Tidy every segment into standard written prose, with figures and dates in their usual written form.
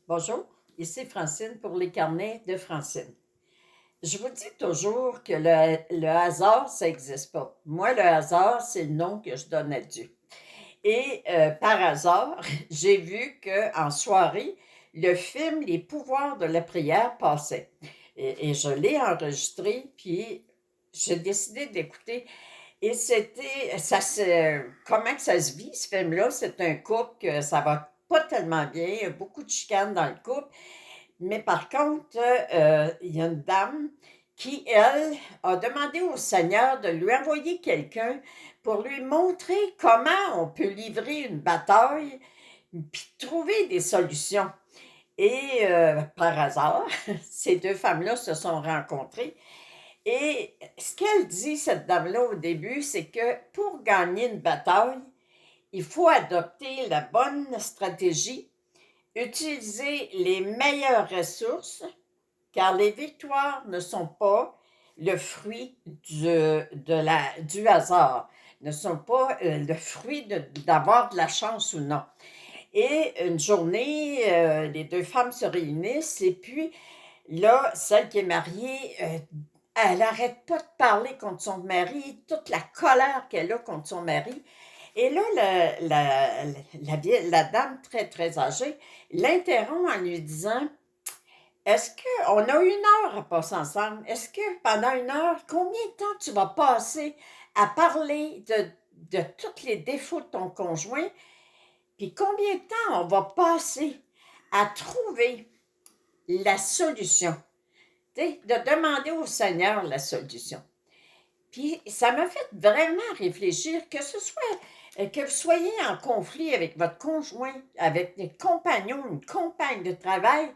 Bonjour, ici Francine pour les carnets de Francine. Je vous dis toujours que le hasard, ça n'existe pas. Moi, le hasard, c'est le nom que je donne à Dieu. Et par hasard, j'ai vu qu'en soirée, le film Les pouvoirs de la prière passait. Et je l'ai enregistré, puis j'ai décidé d'écouter. Et comment que ça se vit, ce film-là? C'est un couple que ça va pas tellement bien, il y a beaucoup de chicanes dans le couple. Mais par contre, il y a une dame qui, elle, a demandé au Seigneur de lui envoyer quelqu'un pour lui montrer comment on peut livrer une bataille puis trouver des solutions. Et par hasard, ces deux femmes-là se sont rencontrées. Et ce qu'elle dit, cette dame-là, au début, c'est que pour gagner une bataille, il faut adopter la bonne stratégie, utiliser les meilleures ressources, car les victoires ne sont pas le fruit du hasard, ne sont pas le fruit d'avoir de la chance ou non. Et une journée, les deux femmes se réunissent et puis là, celle qui est mariée, elle n'arrête pas de parler contre son mari, toute la colère qu'elle a contre son mari. Et là, la dame très, très âgée l'interrompt en lui disant: est-ce qu'on a 1 heure à passer ensemble? Est-ce que pendant 1 heure, combien de temps tu vas passer à parler de tous les défauts de ton conjoint? Puis combien de temps on va passer à trouver la solution? Tu sais, de demander au Seigneur la solution. Puis ça m'a fait vraiment réfléchir, que ce soit que vous soyez en conflit avec votre conjoint, avec des compagnons, une compagne de travail,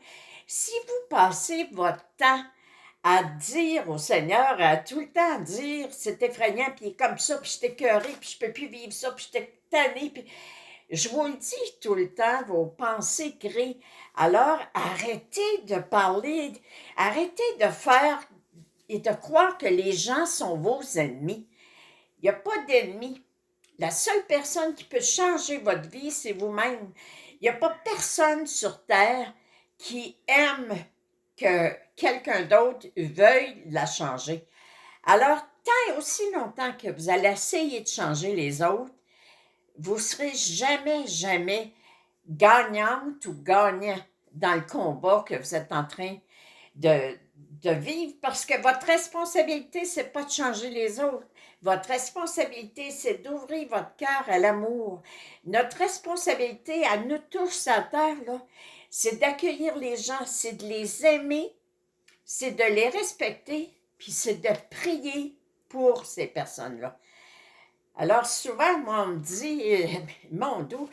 si vous passez votre temps à dire au Seigneur, à tout le temps dire c'est effrayant, puis il est comme ça, puis je suis écœurée, puis je peux plus vivre ça, puis je suis tannée, puis je vous le dis tout le temps, vos pensées créent. Alors arrêtez de parler, arrêtez de faire et de croire que les gens sont vos ennemis. Il n'y a pas d'ennemis. La seule personne qui peut changer votre vie, c'est vous-même. Il n'y a pas personne sur Terre qui aime que quelqu'un d'autre veuille la changer. Alors, tant et aussi longtemps que vous allez essayer de changer les autres, vous ne serez jamais, jamais gagnante ou gagnant dans le combat que vous êtes en train de, de vivre, parce que votre responsabilité, c'est pas de changer les autres. Votre responsabilité, c'est d'ouvrir votre cœur à l'amour. Notre responsabilité à nous tous à terre, là, c'est d'accueillir les gens, c'est de les aimer, c'est de les respecter, puis c'est de prier pour ces personnes-là. Alors souvent, moi, on me dit, mon dos,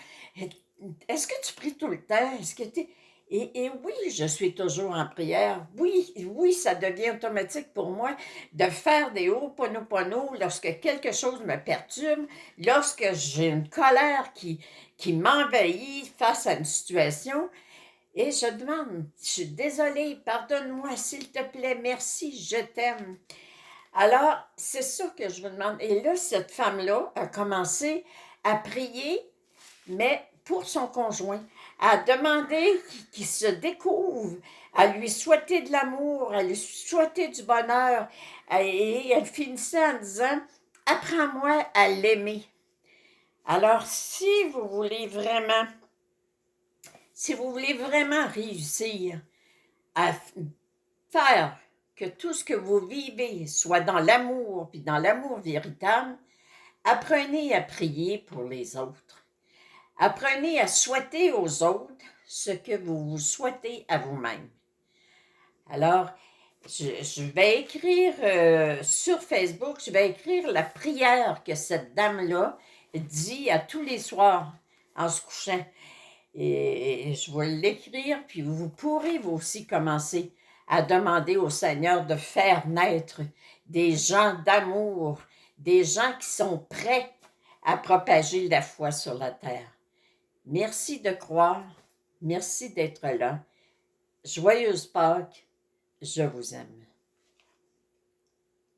est-ce que tu pries tout le temps? Est-ce que tu et oui, je suis toujours en prière. Oui, oui, ça devient automatique pour moi de faire des ho'oponopono lorsque quelque chose me perturbe, lorsque j'ai une colère qui m'envahit face à une situation. Et je demande, je suis désolée, pardonne-moi, s'il te plaît, merci, je t'aime. Alors, c'est ça que je vous demande. Et là, cette femme-là a commencé à prier, mais pour son conjoint, à demander qu'il se découvre, à lui souhaiter de l'amour, à lui souhaiter du bonheur. Et elle finissait en disant: apprends-moi à l'aimer. Alors, si vous voulez vraiment réussir à faire que tout ce que vous vivez soit dans l'amour, puis dans l'amour véritable, apprenez à prier pour les autres. Apprenez à souhaiter aux autres ce que vous vous souhaitez à vous-même. Alors, je vais écrire sur Facebook, je vais écrire la prière que cette dame-là dit à tous les soirs en se couchant. Et je vais l'écrire, puis vous pourrez vous aussi commencer à demander au Seigneur de faire naître des gens d'amour, des gens qui sont prêts à propager la foi sur la terre. Merci de croire, merci d'être là. Joyeuse Pâques, je vous aime.